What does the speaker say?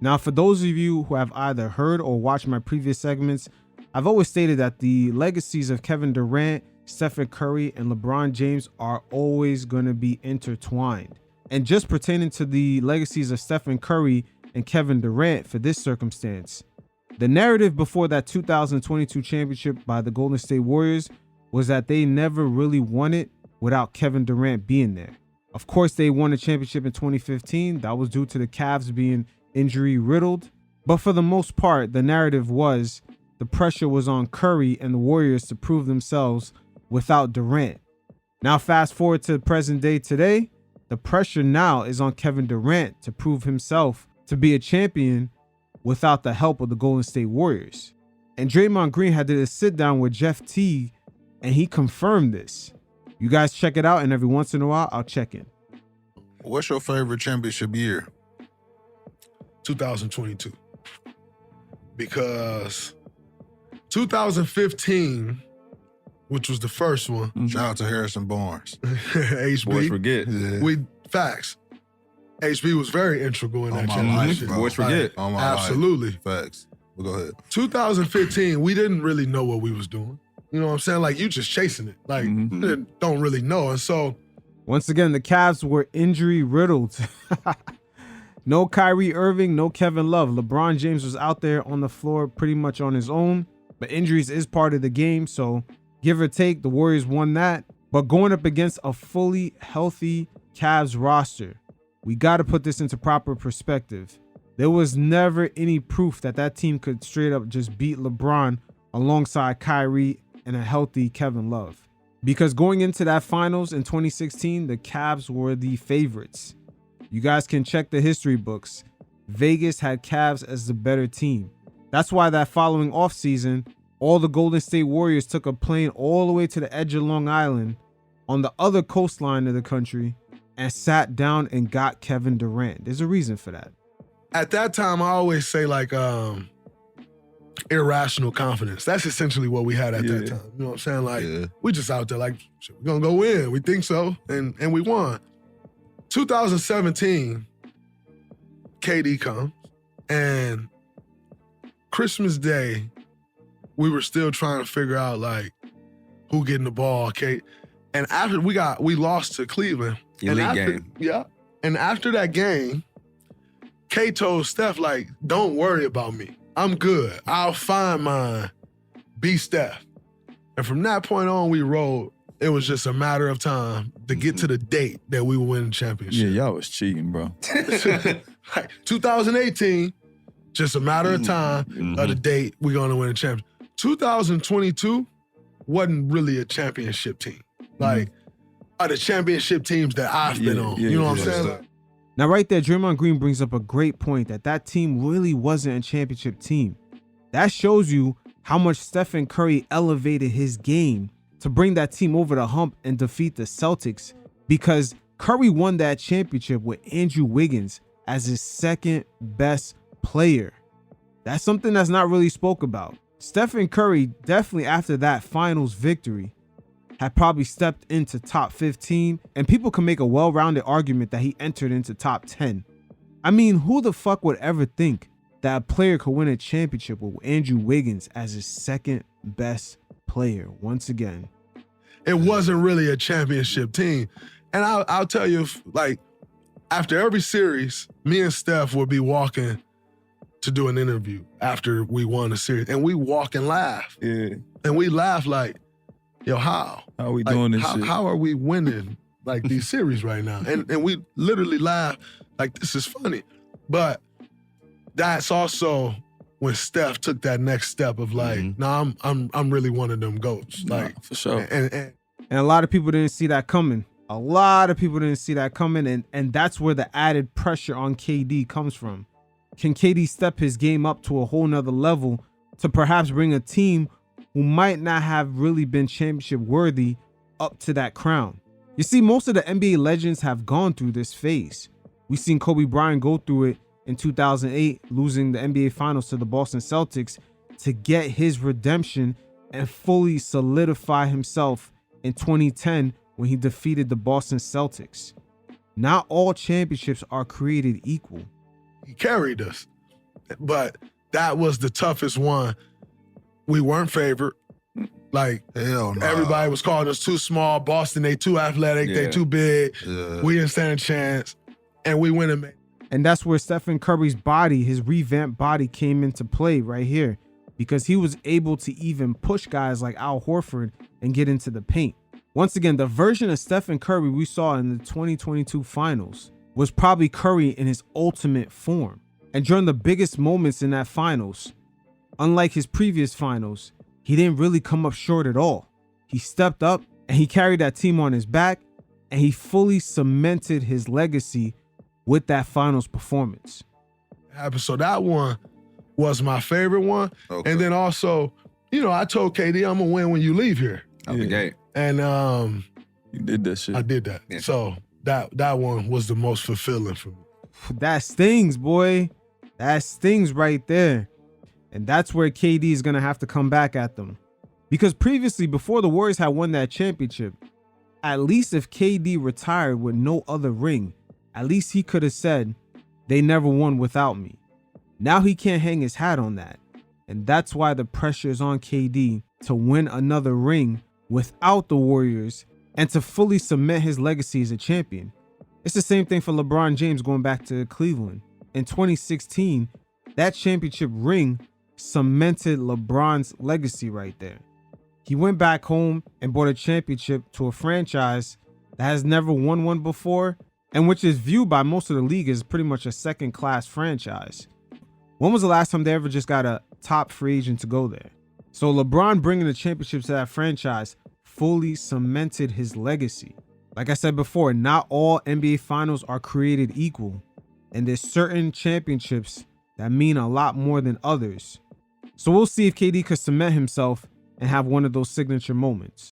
Now, for those of you who have either heard or watched my previous segments, I've always stated that the legacies of Kevin Durant, Stephen Curry, and LeBron James are always going to be intertwined. And just pertaining to the legacies of Stephen Curry and Kevin Durant for this circumstance, the narrative before that 2022 championship by the Golden State Warriors was that they never really won it without Kevin Durant being there. Of course, they won a championship in 2015. That was due to the Cavs being injury riddled. But for the most part, the narrative was the pressure was on Curry and the Warriors to prove themselves without Durant. Now, fast forward to the present day today, the pressure now is on Kevin Durant to prove himself to be a champion without the help of the Golden State Warriors. And Draymond Green had to sit down with Jeff Teague, and he confirmed this. You guys check it out, and every once in a while, I'll check in. What's your favorite championship year? 2022. Because 2015, which was the first one. Shout out to Harrison Barnes. HB. Boys forget. Yeah. Facts. HB was very integral in On that my championship. life, bro. Boys forget. On my Absolutely. life. Facts. But go ahead. 2015, we didn't really know what we was doing. You know what I'm saying? Like, you just chasing it. Like, you don't really know. And so, Once again, the Cavs were injury riddled. No Kyrie Irving, no Kevin Love. LeBron James was out there on the floor pretty much on his own, but injuries is part of the game. So give or take, the Warriors won that. But going up against a fully healthy Cavs roster, we got to put this into proper perspective. There was never any proof that that team could straight up just beat LeBron alongside Kyrie and a healthy Kevin Love. Because going into that finals in 2016, the Cavs were the favorites. You guys can check the history books. Vegas had Cavs as the better team. That's why that following offseason, all the Golden State Warriors took a plane all the way to the edge of Long Island on the other coastline of the country and sat down and got Kevin Durant. There's a reason for that. at that time, I always say like irrational confidence. That's essentially what we had at that time. You know what I'm saying? Like, we just out there like, shit, we're going to go win. We think so. And we won. 2017, KD comes. And Christmas Day, we were still trying to figure out like who getting the ball. Okay. And after we lost to Cleveland. Elite game. Yeah. And after that game, K told Steph, like, don't worry about me. I'm good. I'll find mine. Be Steph. And from that point on, we rolled. It was just a matter of time to get to the date that we would win the championship. Yeah, y'all was cheating, bro. Like 2018, just a matter of time of the date we're going to win a championship. 2022 wasn't really a championship team. Like, are the championship teams that I've been on. You know what I'm saying? Now, right there, Draymond Green brings up a great point that team really wasn't a championship team. That shows you how much Stephen Curry elevated his game to bring that team over the hump and defeat the Celtics, because Curry won that championship with Andrew Wiggins as his second best player. That's something that's not really spoke about. Stephen Curry, definitely after that finals victory, had probably stepped into top 15, and people can make a well-rounded argument that he entered into top 10. I mean, who the fuck would ever think that a player could win a championship with Andrew Wiggins as his second best player? Once again, it wasn't really a championship team. And I'll tell you, like, after every series, me and Steph would be walking to do an interview after we won the series, and we walk and laugh. Yeah. And we laugh like, yo, how are we like, doing this shit? How are we winning like these series right now? And we literally laugh like, this is funny. But that's also when Steph took that next step of like, I'm really one of them GOATs. Like, for sure. And a lot of people didn't see that coming. And that's where the added pressure on KD comes from. Can KD step his game up to a whole nother level to perhaps bring a team who might not have really been championship worthy up to that crown? You see, most of the NBA legends have gone through this phase. We've seen Kobe Bryant go through it in 2008, losing the NBA Finals to the Boston Celtics to get his redemption and fully solidify himself in 2010 when he defeated the Boston Celtics. Not all championships are created equal. He carried us. but that was the toughest one. We weren't favored. Like, Hell no. everybody was calling us too small. Boston, they too athletic. They Yeah. too big. Yeah. We didn't stand a chance. And we went and made. And that's where Stephen Curry's body, his revamped body, came into play right here, because he was able to even push guys like Al Horford and get into the paint. Once again, the version of Stephen Curry we saw in the 2022 finals was probably Curry in his ultimate form. And during the biggest moments in that finals, unlike his previous finals, he didn't really come up short at all. He stepped up and he carried that team on his back, and he fully cemented his legacy with that finals performance. So that one was my favorite one. Okay. And then also, I told KD I'm gonna win when you leave here. Out the gate. And You did that shit. I did that. Yeah. So that one was the most fulfilling for me. That stings, boy. That stings right there. And that's where KD is going to have to come back at them. Because previously, before the Warriors had won that championship, at least if KD retired with no other ring, at least he could have said, they never won without me. Now he can't hang his hat on that. And that's why the pressure is on KD to win another ring without the Warriors and to fully cement his legacy as a champion. It's the same thing for LeBron James going back to Cleveland. In 2016, that championship ring cemented LeBron's legacy right there. He went back home and brought a championship to a franchise that has never won one before, and which is viewed by most of the league as pretty much a second-class franchise. When was the last time they ever just got a top free agent to go there? So LeBron bringing the championship to that franchise fully cemented his legacy. Like I said before, not all NBA finals are created equal, and there's certain championships that mean a lot more than others. So we'll see if KD could cement himself and have one of those signature moments.